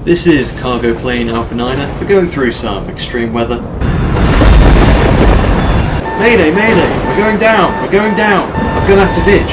This is Cargo Plane Alpha 9er. We're going through some extreme weather. Mayday, mayday! We're going down! We're going down! I'm gonna have to ditch.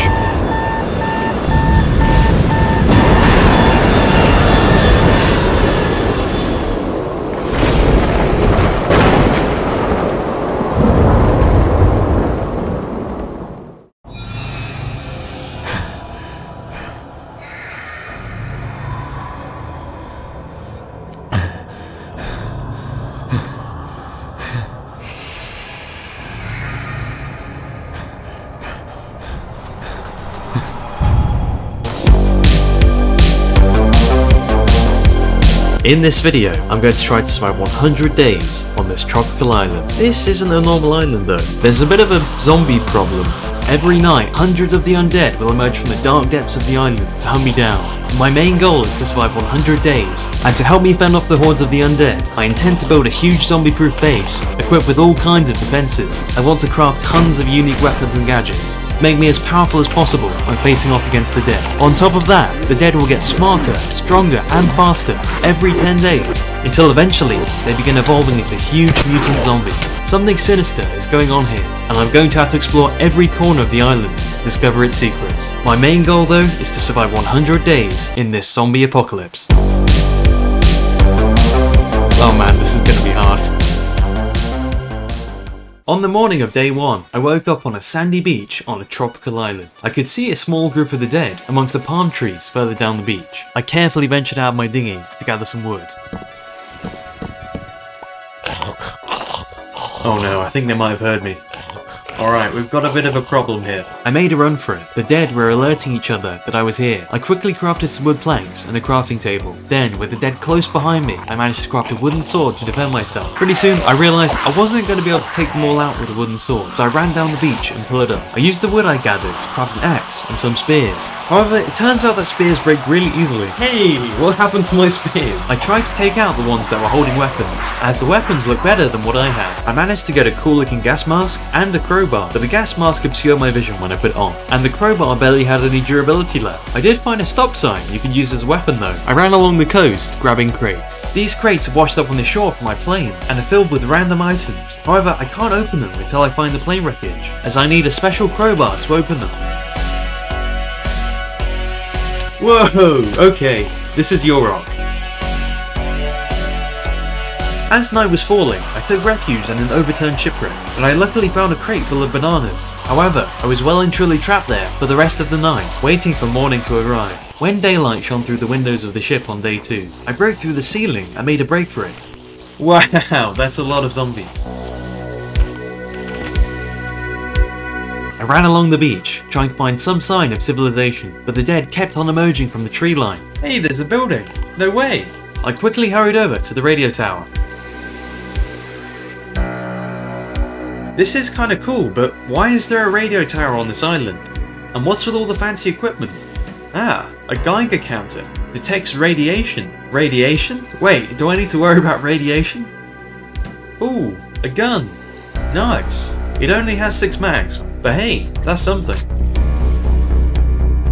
In this video, I'm going to try to survive 100 days on this tropical island. This isn't a normal island though. There's a bit of a zombie problem. Every night, hundreds of the undead will emerge from the dark depths of the island to hunt me down. My main goal is to survive 100 days, and to help me fend off the hordes of the undead, I intend to build a huge zombie-proof base, equipped with all kinds of defences. I want to craft tons of unique weapons and gadgets, make me as powerful as possible when facing off against the dead. On top of that, the dead will get smarter, stronger and faster every 10 days, until eventually they begin evolving into huge mutant zombies. Something sinister is going on here, and I'm going to have to explore every corner of the island to discover its secrets. My main goal though is to survive 100 days in this zombie apocalypse. Oh man, this is going to be hard. On the morning of day 1, I woke up on a sandy beach on a tropical island. I could see a small group of the dead amongst the palm trees further down the beach. I carefully ventured out of my dinghy to gather some wood. Oh no, I think they might have heard me. Alright, we've got a bit of a problem here. I made a run for it. The dead were alerting each other that I was here. I quickly crafted some wood planks and a crafting table. Then, with the dead close behind me, I managed to craft a wooden sword to defend myself. Pretty soon, I realised I wasn't going to be able to take them all out with a wooden sword, so I ran down the beach and pulled it up. I used the wood I gathered to craft an axe and some spears. However, it turns out that spears break really easily. Hey, what happened to my spears? I tried to take out the ones that were holding weapons, as the weapons look better than what I had. I managed to get a cool looking gas mask and a crowbar, but the gas mask obscured my vision when I put it on, and the crowbar barely had any durability left. I did find a stop sign you can use as a weapon though. I ran along the coast, grabbing crates. These crates have washed up on the shore from my plane, and are filled with random items. However, I can't open them until I find the plane wreckage, as I need a special crowbar to open them. Whoa, okay, this is your rock. As night was falling, I took refuge in an overturned shipwreck, and I luckily found a crate full of bananas. However, I was well and truly trapped there for the rest of the night, waiting for morning to arrive. When daylight shone through the windows of the ship on day 2, I broke through the ceiling and made a break for it. Wow, that's a lot of zombies. I ran along the beach, trying to find some sign of civilization, but the dead kept on emerging from the tree line. Hey, there's a building! No way! I quickly hurried over to the radio tower. This is kinda cool, but why is there a radio tower on this island? And what's with all the fancy equipment? Ah, a Geiger counter. Detects radiation. Radiation? Wait, do I need to worry about radiation? Ooh, a gun. Nice. It only has 6 mags, but hey, that's something.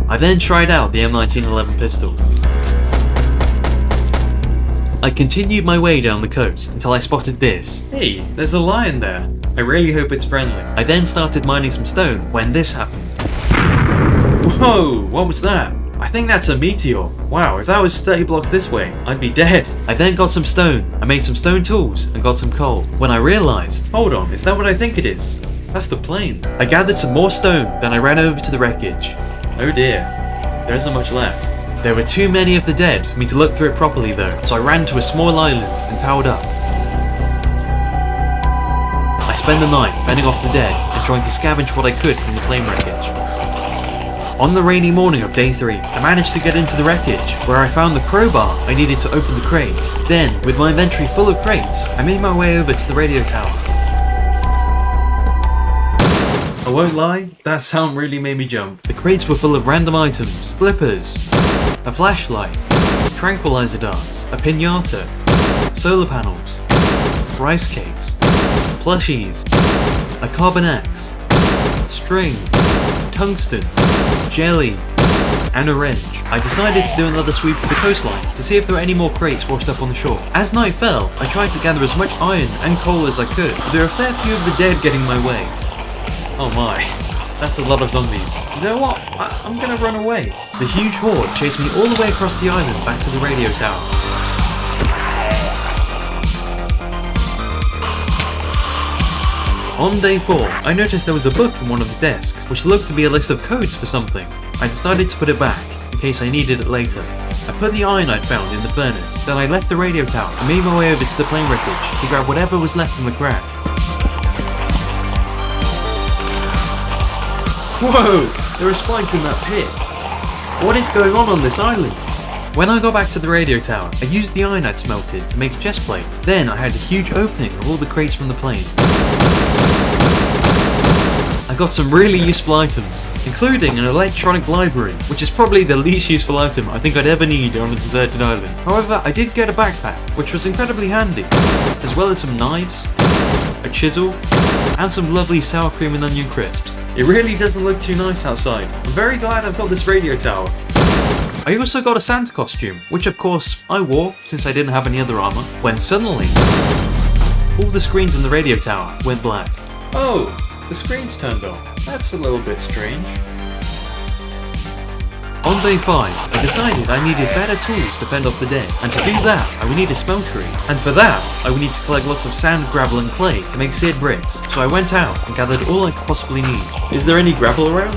I then tried out the M1911 pistol. I continued my way down the coast until I spotted this. Hey, there's a lion there. I really hope it's friendly. I then started mining some stone when this happened. Whoa, what was that? I think that's a meteor. Wow, if that was 30 blocks this way, I'd be dead. I then got some stone. I made some stone tools and got some coal. When I realised, hold on, is that what I think it is? That's the plane. I gathered some more stone, then I ran over to the wreckage. Oh dear, there isn't much left. There were too many of the dead for me to look through it properly though, so I ran to a small island and towered up. I spent the night fending off the dead and trying to scavenge what I could from the plane wreckage. On the rainy morning of day 3, I managed to get into the wreckage, where I found the crowbar I needed to open the crates. Then, with my inventory full of crates, I made my way over to the radio tower. I won't lie, that sound really made me jump. The crates were full of random items, flippers, a flashlight, tranquilizer darts, a piñata, solar panels, rice cakes, plushies, a carbon axe, string, tungsten, jelly, and a wrench. I decided to do another sweep of the coastline to see if there were any more crates washed up on the shore. As night fell, I tried to gather as much iron and coal as I could, but there were a fair few of the dead getting in my way. Oh my, that's a lot of zombies. You know what? I'm gonna run away. The huge horde chased me all the way across the island back to the radio tower. On day 4, I noticed there was a book in one of the desks, which looked to be a list of codes for something. I decided to put it back, in case I needed it later. I put the iron I'd found in the furnace, then I left the radio tower and made my way over to the plane wreckage to grab whatever was left from the crash. Whoa! There are spikes in that pit! What is going on this island? When I got back to the radio tower, I used the iron I'd smelted to make a chest plate. Then I had a huge opening of all the crates from the plane. I got some really useful items, including an electronic library, which is probably the least useful item I think I'd ever need on a deserted island. However, I did get a backpack, which was incredibly handy, as well as some knives, a chisel, and some lovely sour cream and onion crisps. It really doesn't look too nice outside. I'm very glad I've got this radio tower. I also got a Santa costume, which of course I wore since I didn't have any other armor, when suddenly all the screens in the radio tower went black. Oh, the screen's turned off. That's a little bit strange. On day 5, I decided I needed better tools to fend off the dead, and to do that I would need a smeltery, and for that I would need to collect lots of sand, gravel and clay to make seared bricks, so I went out and gathered all I could possibly need. Is there any gravel around?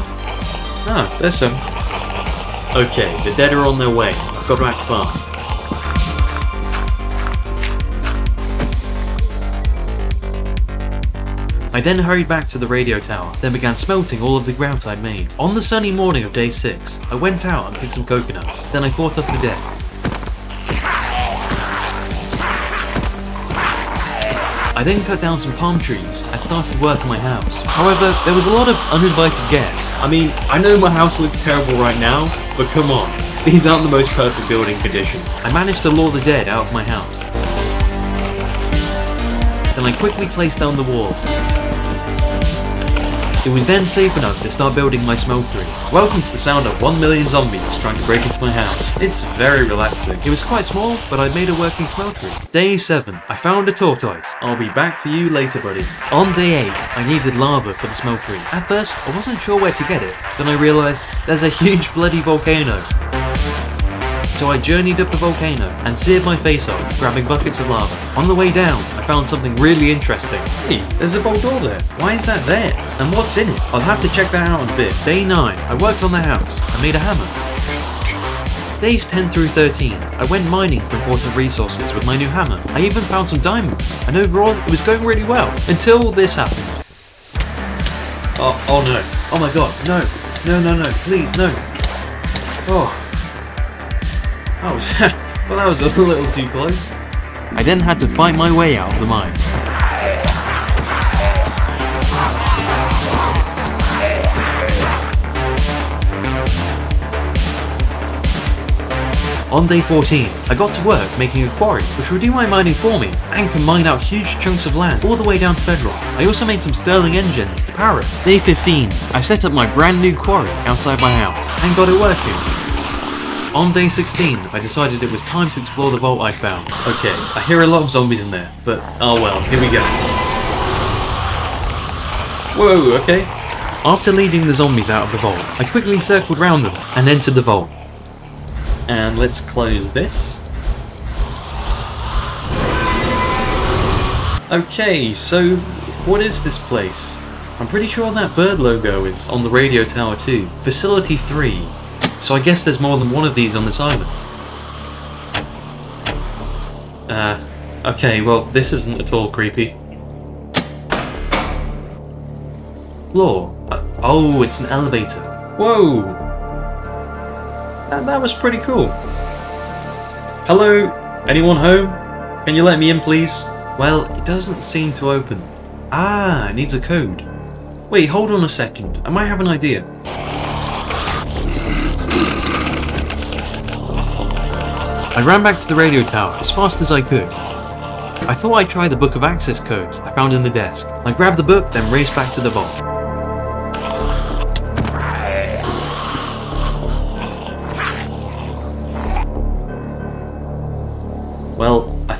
Ah, there's some. Okay, the dead are on their way. I've got to act fast. I then hurried back to the radio tower, then began smelting all of the grout I'd made. On the sunny morning of day 6, I went out and picked some coconuts, then I fought off the dead. I then cut down some palm trees and started work on my house. However, there was a lot of uninvited guests. I mean, I know my house looks terrible right now, but come on, these aren't the most perfect building conditions. I managed to lure the dead out of my house. Then I quickly placed down the wall. It was then safe enough to start building my smeltery. Welcome to the sound of 1 million zombies trying to break into my house. It's very relaxing. It was quite small, but I'd made a working smeltery. Day 7, I found a tortoise. I'll be back for you later, buddy. On day 8, I needed lava for the smeltery. At first, I wasn't sure where to get it. Then I realised there's a huge bloody volcano. So I journeyed up the volcano and seared my face off, grabbing buckets of lava. On the way down, I found something really interesting. Hey, there's a vault door there. Why is that there? And what's in it? I'll have to check that out in a bit. Day 9, I worked on the house and made a hammer. Days 10 through 13, I went mining for important resources with my new hammer. I even found some diamonds, and overall, it was going really well, until this happened. Oh no. Oh my god, no. No, please, no. Oh. Well, that was a little too close. I then had to fight my way out of the mine. On day 14, I got to work making a quarry, which would do my mining for me, and can mine out huge chunks of land all the way down to bedrock. I also made some Stirling engines to power it. Day 15, I set up my brand new quarry outside my house, and got it working. On day 16, I decided it was time to explore the vault I found. Okay, I hear a lot of zombies in there, but oh well, here we go. Whoa, okay. After leading the zombies out of the vault, I quickly circled round them and entered the vault. And let's close this. Okay, so what is this place? I'm pretty sure that bird logo is on the radio tower too. Facility 3. So I guess there's more than one of these on this island. Okay, well, this isn't at all creepy. Floor. Oh, it's an elevator. Whoa! That was pretty cool. Hello? Anyone home? Can you let me in, please? Well, it doesn't seem to open. Ah, it needs a code. Wait, hold on a second. I might have an idea. I ran back to the radio tower as fast as I could. I thought I'd try the book of access codes I found in the desk. I grabbed the book, then raced back to the vault.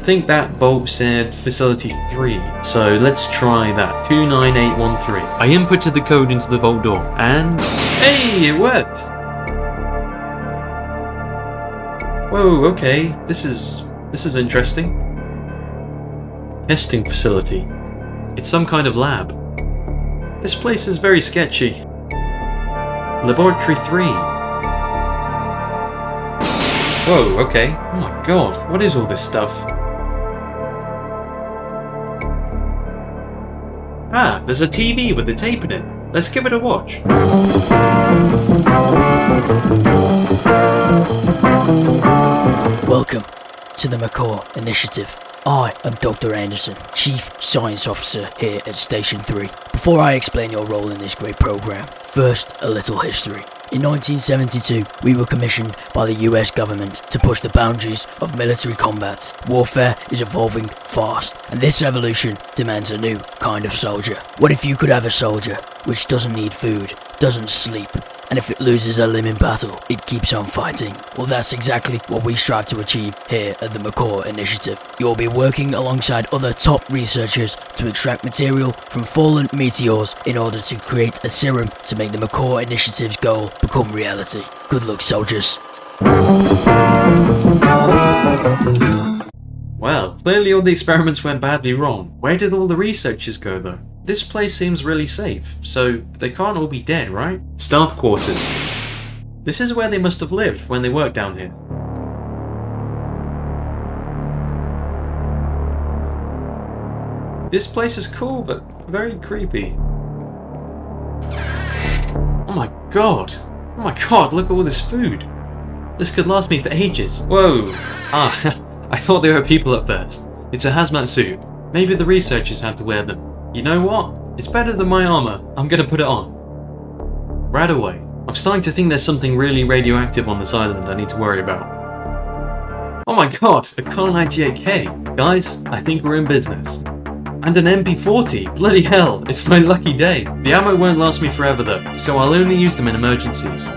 think that vault said Facility 3, so let's try that. 29813. I inputted the code into the vault door, and... hey, it worked! Whoa, okay, this is interesting. Testing facility. It's some kind of lab. This place is very sketchy. Laboratory 3. Whoa, okay. Oh my god, what is all this stuff? Ah, there's a TV with the tape in it. Let's give it a watch. Welcome to the McCaw Initiative. I am Dr. Anderson, Chief Science Officer here at Station 3. Before I explain your role in this great program, first a little history. In 1972, we were commissioned by the US government to push the boundaries of military combat. Warfare is evolving fast, and this evolution demands a new kind of soldier. What if you could have a soldier which doesn't need food, doesn't sleep, and if it loses a limb in battle, it keeps on fighting? Well, that's exactly what we strive to achieve here at the McCaw Initiative. You'll be working alongside other top researchers to extract material from fallen meteors in order to create a serum to make the McCaw Initiative's goal become reality. Good luck, soldiers. Well, clearly all the experiments went badly wrong. Where did all the researchers go though? This place seems really safe, so they can't all be dead, right? Staff quarters. This is where they must have lived when they worked down here. This place is cool, but very creepy. Oh my god! Oh my god, look at all this food! This could last me for ages. Whoa! Ah, I thought they were people at first. It's a hazmat suit. Maybe the researchers had to wear them. You know what? It's better than my armor. I'm gonna put it on. Right away. I'm starting to think there's something really radioactive on this island I need to worry about. Oh my god, a Kar 98K. Guys, I think we're in business. And an MP40. Bloody hell, it's my lucky day. The ammo won't last me forever though, so I'll only use them in emergencies.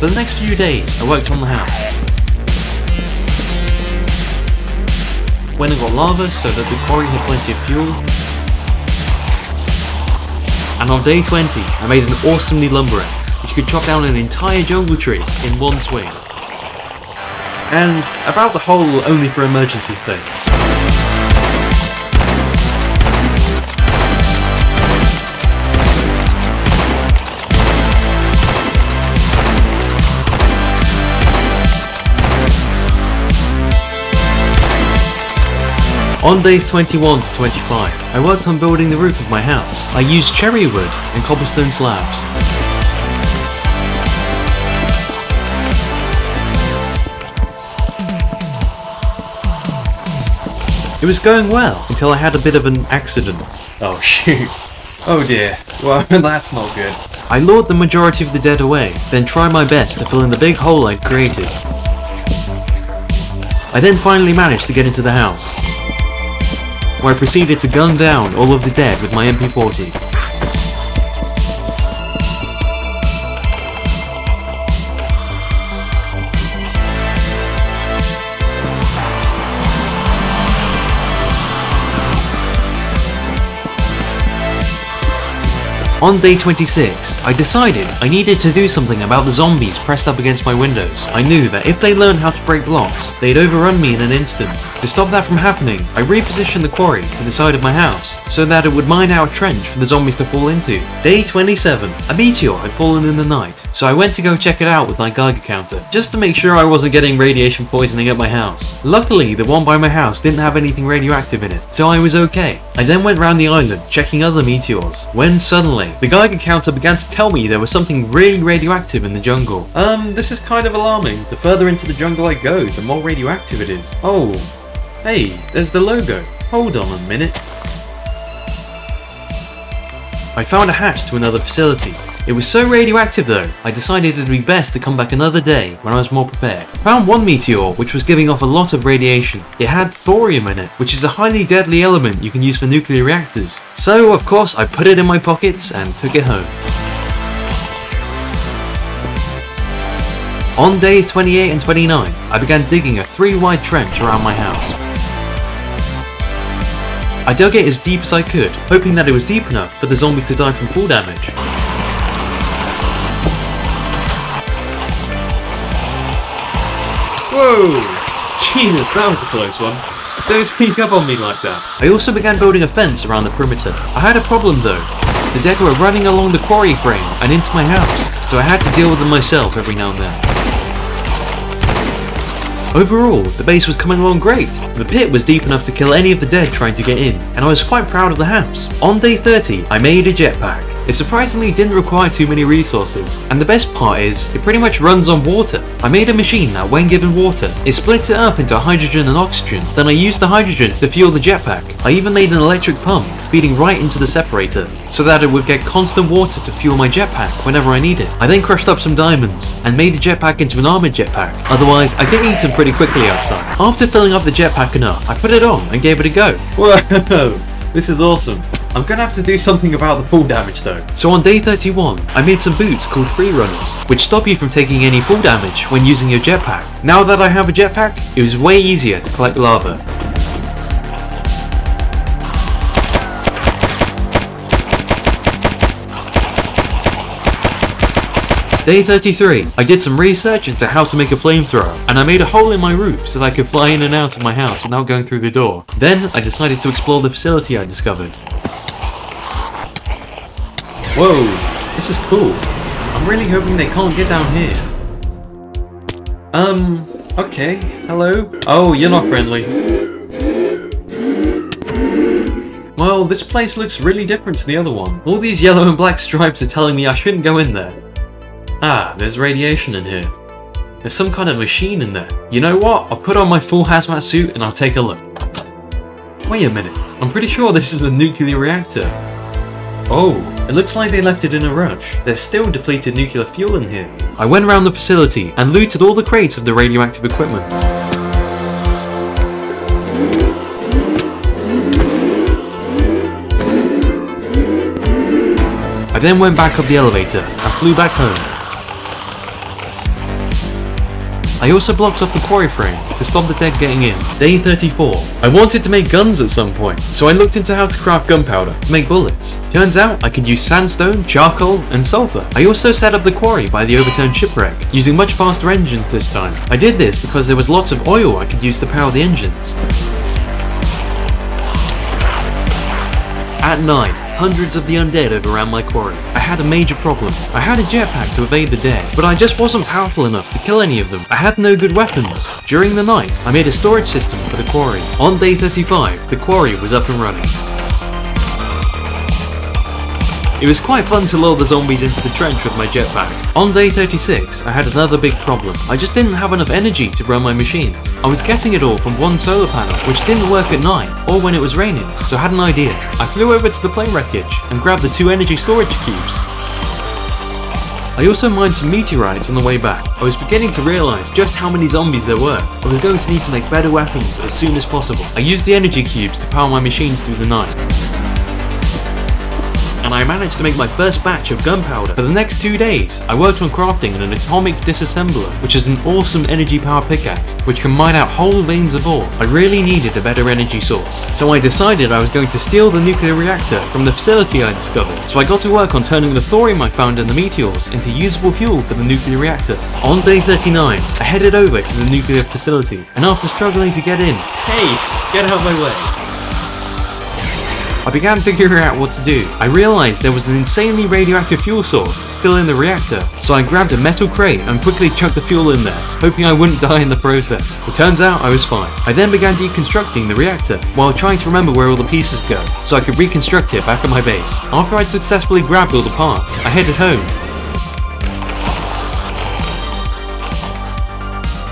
For the next few days, I worked on the house. Went and got lava so that the quarry had plenty of fuel. And on day 20, I made an awesomely lumber axe, which could chop down an entire jungle tree in one swing. And about the hole only for emergencies though. On days 21 to 25, I worked on building the roof of my house. I used cherry wood and cobblestone slabs. It was going well until I had a bit of an accident. Oh shoot. Oh dear. Well, that's not good. I lured the majority of the dead away, then tried my best to fill in the big hole I'd created. I then finally managed to get into the house, where I proceeded to gun down all of the dead with my MP40. On day 26, I decided I needed to do something about the zombies pressed up against my windows. I knew that if they learned how to break blocks, they'd overrun me in an instant. To stop that from happening, I repositioned the quarry to the side of my house, so that it would mine out a trench for the zombies to fall into. Day 27, a meteor had fallen in the night, so I went to go check it out with my Geiger counter, just to make sure I wasn't getting radiation poisoning at my house. Luckily, the one by my house didn't have anything radioactive in it, so I was okay. I then went round the island, checking other meteors, when suddenly, the Geiger counter began to tell me there was something really radioactive in the jungle. This is kind of alarming. The further into the jungle I go, the more radioactive it is. Oh, hey, there's the logo. Hold on a minute. I found a hatch to another facility. It was so radioactive though, I decided it'd be best to come back another day when I was more prepared. I found one meteor which was giving off a lot of radiation. It had thorium in it, which is a highly deadly element you can use for nuclear reactors. So of course I put it in my pockets and took it home. On days 28 and 29, I began digging a 3-wide trench around my house. I dug it as deep as I could, hoping that it was deep enough for the zombies to die from fall damage. Whoa! Jesus, that was a close one. Don't sneak up on me like that. I also began building a fence around the perimeter. I had a problem though. The dead were running along the quarry frame and into my house, so I had to deal with them myself every now and then. Overall, the base was coming along great. The pit was deep enough to kill any of the dead trying to get in, and I was quite proud of the house. On day 30, I made a jetpack. It surprisingly didn't require too many resources, and the best part is, it pretty much runs on water. I made a machine that when given water, it splits it up into hydrogen and oxygen. Then I used the hydrogen to fuel the jetpack. I even made an electric pump, feeding right into the separator, so that it would get constant water to fuel my jetpack whenever I need it. I then crushed up some diamonds, and made the jetpack into an armoured jetpack, otherwise I'd get eaten pretty quickly outside. After filling up the jetpack enough, I put it on and gave it a go. Whoa, this is awesome. I'm gonna have to do something about the fall damage though. So on day 31, I made some boots called Free Runners, which stop you from taking any fall damage when using your jetpack. Now that I have a jetpack, it was way easier to collect lava. Day 33, I did some research into how to make a flamethrower, and I made a hole in my roof so that I could fly in and out of my house without going through the door. Then I decided to explore the facility I discovered. Whoa, this is cool. I'm really hoping they can't get down here. Okay, hello? Oh, you're not friendly. Well, this place looks really different to the other one. All these yellow and black stripes are telling me I shouldn't go in there. Ah, there's radiation in here. There's some kind of machine in there. You know what? I'll put on my full hazmat suit and I'll take a look. Wait a minute. I'm pretty sure this is a nuclear reactor. Oh, it looks like they left it in a rush. There's still depleted nuclear fuel in here. I went around the facility and looted all the crates of the radioactive equipment. I then went back up the elevator and flew back home. I also blocked off the quarry frame to stop the dead getting in. Day 34. I wanted to make guns at some point, so I looked into how to craft gunpowder to make bullets. Turns out I could use sandstone, charcoal, and sulfur. I also set up the quarry by the overturned shipwreck, using much faster engines this time. I did this because there was lots of oil I could use to power the engines. At night, hundreds of the undead overran my quarry. I had a major problem. I had a jetpack to evade the dead, but I just wasn't powerful enough to kill any of them. I had no good weapons. During the night, I made a storage system for the quarry. On day 35, the quarry was up and running. It was quite fun to lure the zombies into the trench with my jetpack. On day 36, I had another big problem. I just didn't have enough energy to run my machines. I was getting it all from one solar panel, which didn't work at night or when it was raining, so I had an idea. I flew over to the plane wreckage and grabbed the 2 energy storage cubes. I also mined some meteorites on the way back. I was beginning to realise just how many zombies there were. I was going to need to make better weapons as soon as possible. I used the energy cubes to power my machines through the night. And I managed to make my first batch of gunpowder. For the next 2 days, I worked on crafting an atomic disassembler, which is an awesome energy power pickaxe, which can mine out whole veins of ore. I really needed a better energy source, so I decided I was going to steal the nuclear reactor from the facility I discovered. So I got to work on turning the thorium I found in the meteors into usable fuel for the nuclear reactor. On day 39, I headed over to the nuclear facility, and after struggling to get in, hey, get out of my way, I began figuring out what to do. I realised there was an insanely radioactive fuel source still in the reactor, so I grabbed a metal crate and quickly chucked the fuel in there, hoping I wouldn't die in the process. It turns out I was fine. I then began deconstructing the reactor, while trying to remember where all the pieces go, so I could reconstruct it back at my base. After I'd successfully grabbed all the parts, I headed home.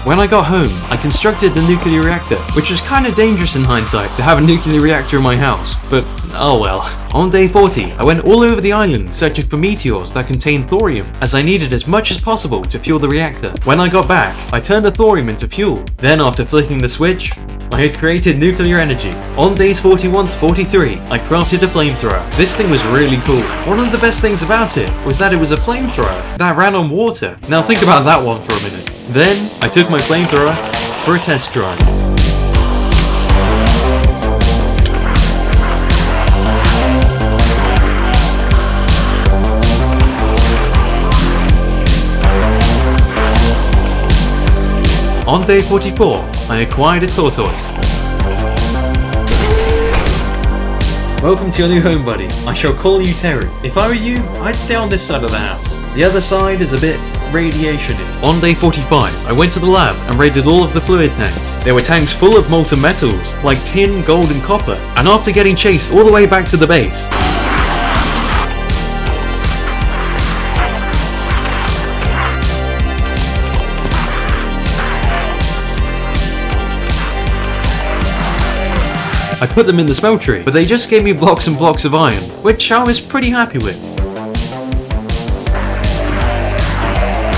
When I got home, I constructed the nuclear reactor, which was kinda dangerous in hindsight to have a nuclear reactor in my house, but oh well. On day 40, I went all over the island searching for meteors that contained thorium, as I needed as much as possible to fuel the reactor. When I got back, I turned the thorium into fuel. Then after flicking the switch, I had created nuclear energy. On days 41 to 43, I crafted a flamethrower. This thing was really cool. One of the best things about it was that it was a flamethrower that ran on water. Now think about that one for a minute. Then, I took my flamethrower for a test drive. On day 44, I acquired a tortoise. Welcome to your new home, buddy. I shall call you Terry. If I were you, I'd stay on this side of the house. The other side is a bit radiation-y. On day 45, I went to the lab and raided all of the fluid tanks. There were tanks full of molten metals, like tin, gold and copper. And after getting chased all the way back to the base, I put them in the smeltery, but they just gave me blocks and blocks of iron, which I was pretty happy with.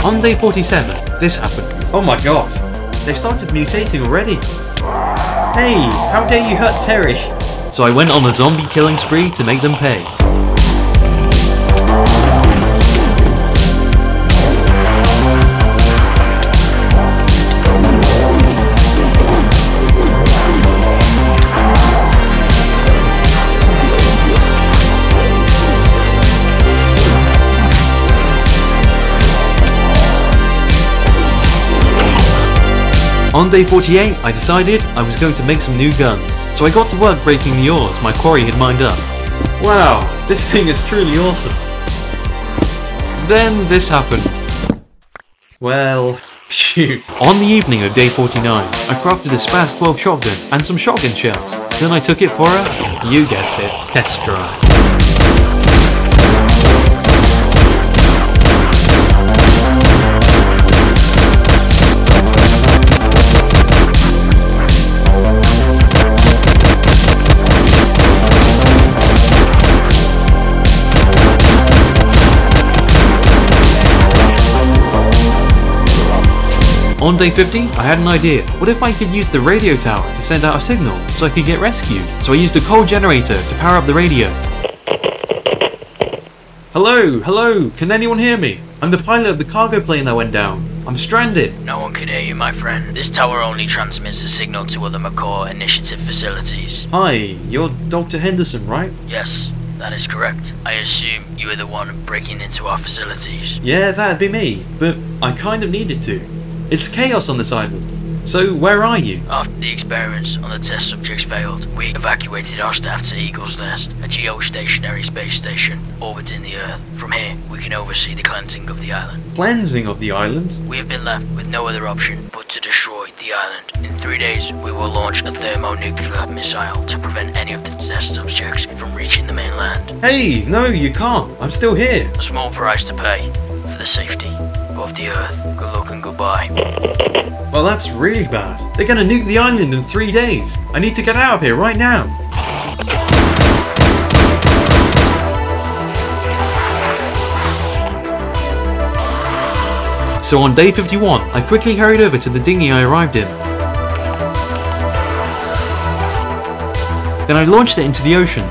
On day 47, this happened. Oh my god, they started mutating already. Hey, how dare you hurt Terry? So I went on a zombie killing spree to make them pay. On day 48, I decided I was going to make some new guns, so I got to work breaking the ores my quarry had mined up. Wow, this thing is truly awesome. Then this happened. Well, shoot. On the evening of day 49, I crafted a Spaz 12 shotgun and some shotgun shells. Then I took it for a, you guessed it, test drive. On day 50, I had an idea. What if I could use the radio tower to send out a signal so I could get rescued? So I used a coal generator to power up the radio. Hello, hello, can anyone hear me? I'm the pilot of the cargo plane that went down. I'm stranded. No one can hear you, my friend. This tower only transmits a signal to other McCall Initiative facilities. Hi, you're Dr. Henderson, right? Yes, that is correct. I assume you were the one breaking into our facilities. Yeah, that'd be me, but I kind of needed to. It's chaos on this island. So, where are you? After the experiments on the test subjects failed, we evacuated our staff to Eagle's Nest, a geostationary space station orbiting the Earth. From here, we can oversee the cleansing of the island. Cleansing of the island? We have been left with no other option but to destroy the island. In 3 days, we will launch a thermonuclear missile to prevent any of the test subjects from reaching the mainland. Hey, no, you can't. I'm still here. A small price to pay for the safety of the Earth. Good luck and goodbye. Well, that's really bad. They're gonna nuke the island in 3 days. I need to get out of here right now. So on day 51, I quickly hurried over to the dinghy I arrived in. Then I launched it into the ocean.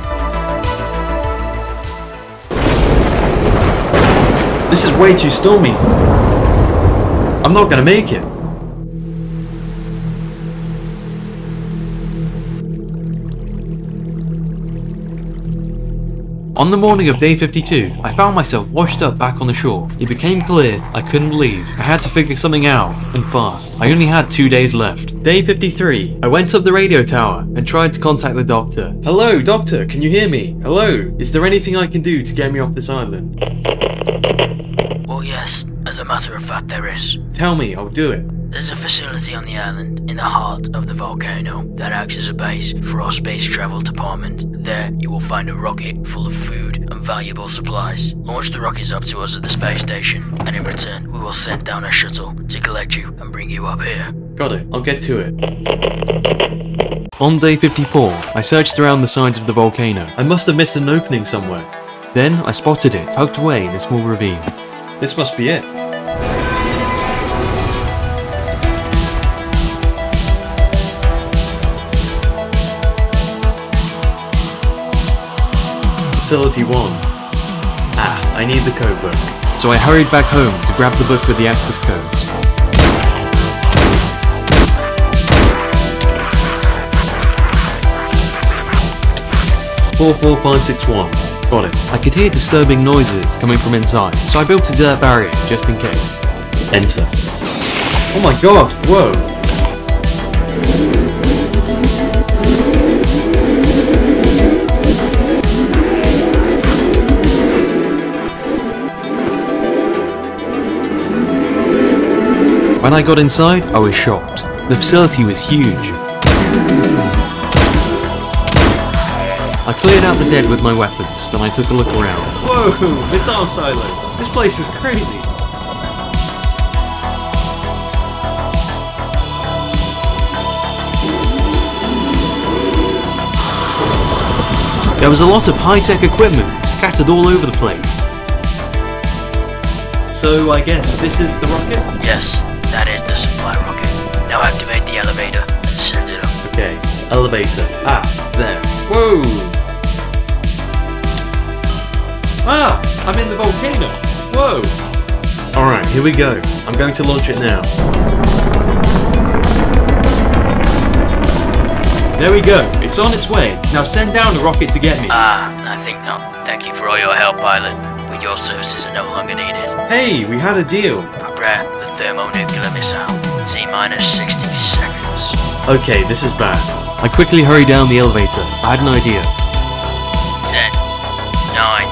This is way too stormy. I'm not gonna make it. On the morning of day 52, I found myself washed up back on the shore. It became clear I couldn't leave. I had to figure something out, and fast. I only had 2 days left. Day 53, I went up the radio tower and tried to contact the doctor. Hello, doctor, can you hear me? Hello, is there anything I can do to get me off this island? Well, yes, as a matter of fact there is. Tell me, I'll do it. There's a facility on the island in the heart of the volcano that acts as a base for our space travel department. There you will find a rocket full of food and valuable supplies. Launch the rockets up to us at the space station, and in return, we will send down a shuttle to collect you and bring you up here. Got it, I'll get to it. On day 54, I searched around the sides of the volcano. I must have missed an opening somewhere. Then I spotted it tucked away in a small ravine. This must be it. Facility 1. Ah, I need the code book. So I hurried back home to grab the book with the access codes. "44561. Got it. I could hear disturbing noises coming from inside, so I built a dirt barrier just in case. Enter. Oh my god, whoa! When I got inside, I was shocked. The facility was huge. I cleared out the dead with my weapons, then I took a look around. Whoa, missile silos! This place is crazy! There was a lot of high-tech equipment scattered all over the place. So I guess this is the rocket? Yes, that is the supply rocket. Now activate the elevator and send it up. Okay, elevator. Ah, there. Whoa! Ah, I'm in the volcano. Whoa! Alright, here we go. I'm going to launch it now. There we go. It's on its way. Now send down a rocket to get me. I think not. Thank you for all your help, pilot. But your services are no longer needed. Hey, we had a deal. Prepare the thermonuclear missile. T-minus 60 seconds. Okay, this is bad. I quickly hurried down the elevator. I had an idea. 10, 9,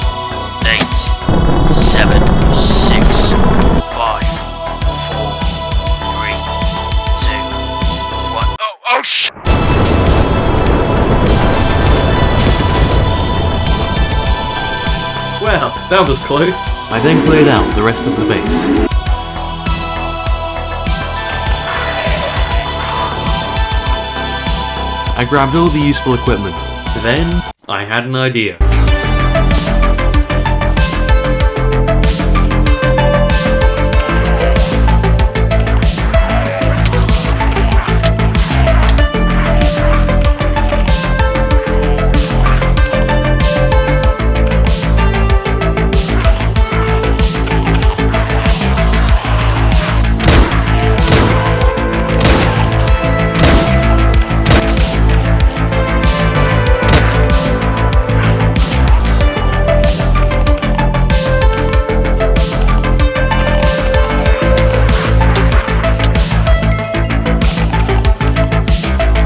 8, 7, 6, 5, 4, 3, 2, 1. Oh, shit! Well, that was close. I then cleared out the rest of the base. I grabbed all the useful equipment. Then, I had an idea.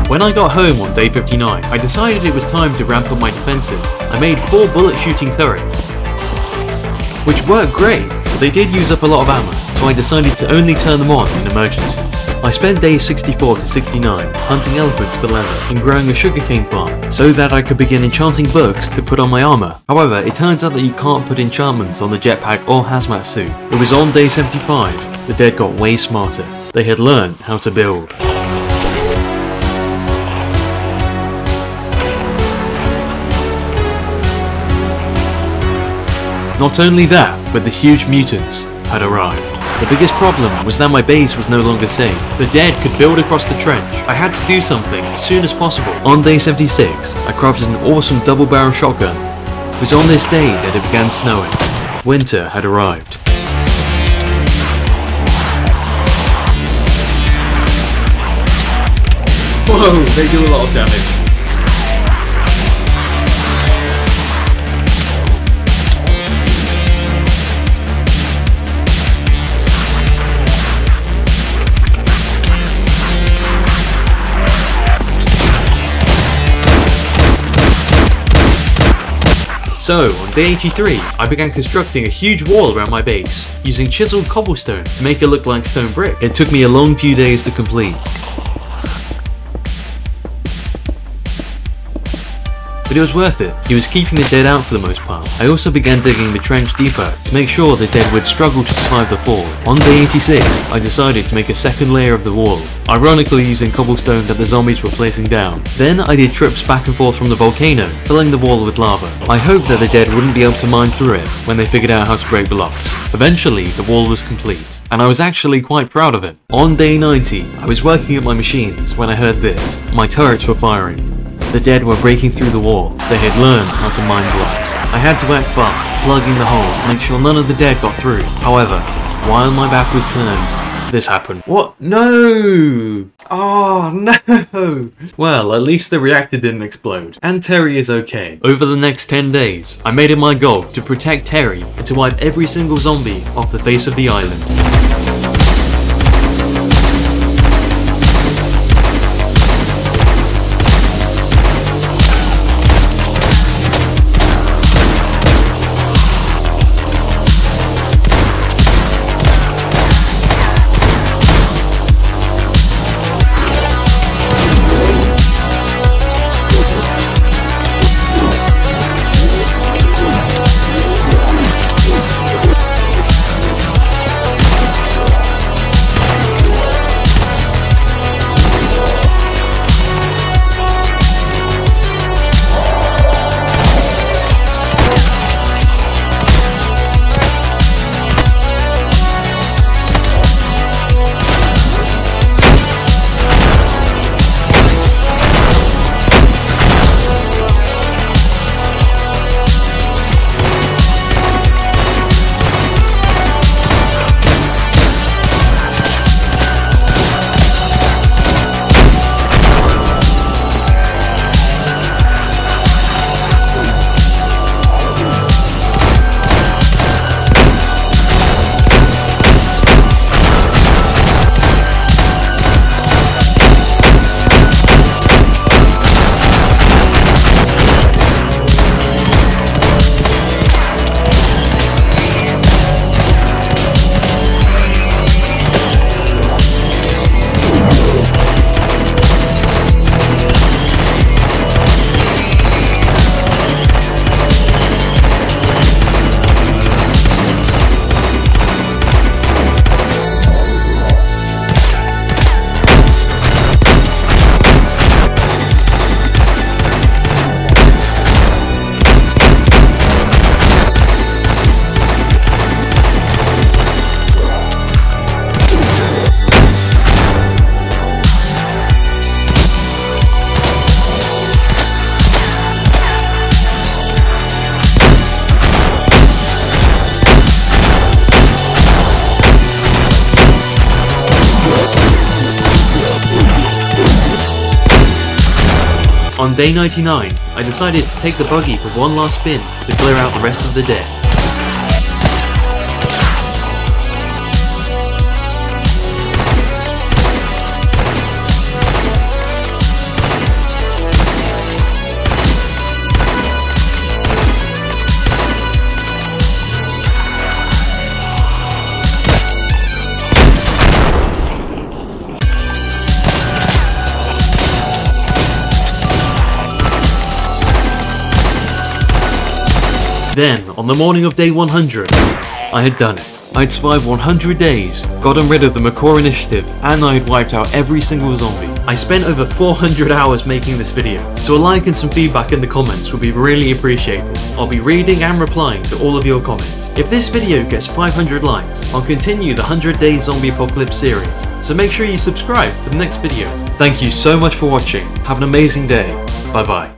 When I got home on day 59, I decided it was time to ramp up my defences. I made 4 bullet shooting turrets, which worked great, but they did use up a lot of ammo, so I decided to only turn them on in emergencies. I spent days 64 to 69 hunting elephants for leather and growing a sugarcane farm, so that I could begin enchanting books to put on my armour. However, it turns out that you can't put enchantments on the jetpack or hazmat suit. It was on day 75, the dead got way smarter. They had learned how to build. Not only that, but the huge mutants had arrived. The biggest problem was that my base was no longer safe. The dead could build across the trench. I had to do something as soon as possible. On day 76, I crafted an awesome double-barrel shotgun. It was on this day that it began snowing. Winter had arrived. Whoa, they do a lot of damage. So, on day 83, I began constructing a huge wall around my base, using chiseled cobblestone to make it look like stone brick. It took me a long few days to complete. but it was worth it. He was keeping the dead out for the most part. I also began digging the trench deeper to make sure the dead would struggle to survive the fall. On day 86, I decided to make a second layer of the wall, ironically using cobblestone that the zombies were placing down. Then I did trips back and forth from the volcano, filling the wall with lava. I hoped that the dead wouldn't be able to mine through it when they figured out how to break blocks. Eventually, the wall was complete, and I was actually quite proud of it. On day 90, I was working at my machines when I heard this. My turrets were firing. The dead were breaking through the wall. They had learned how to mine blocks. I had to act fast, plugging the holes to make sure none of the dead got through. However, while my back was turned, this happened. What? No! Oh no! Well, at least the reactor didn't explode, and Terry is okay. Over the next 10 days, I made it my goal to protect Terry and to wipe every single zombie off the face of the island. On day 99, I decided to take the buggy for one last spin to clear out the rest of the dead. Then, on the morning of day 100, I had done it. I'd survived 100 days, gotten rid of the McCore Initiative, and I had wiped out every single zombie. I spent over 400 hours making this video, so a like and some feedback in the comments would be really appreciated. I'll be reading and replying to all of your comments. If this video gets 500 likes, I'll continue the 100 Days Zombie Apocalypse series, so make sure you subscribe for the next video. Thank you so much for watching, have an amazing day, bye bye.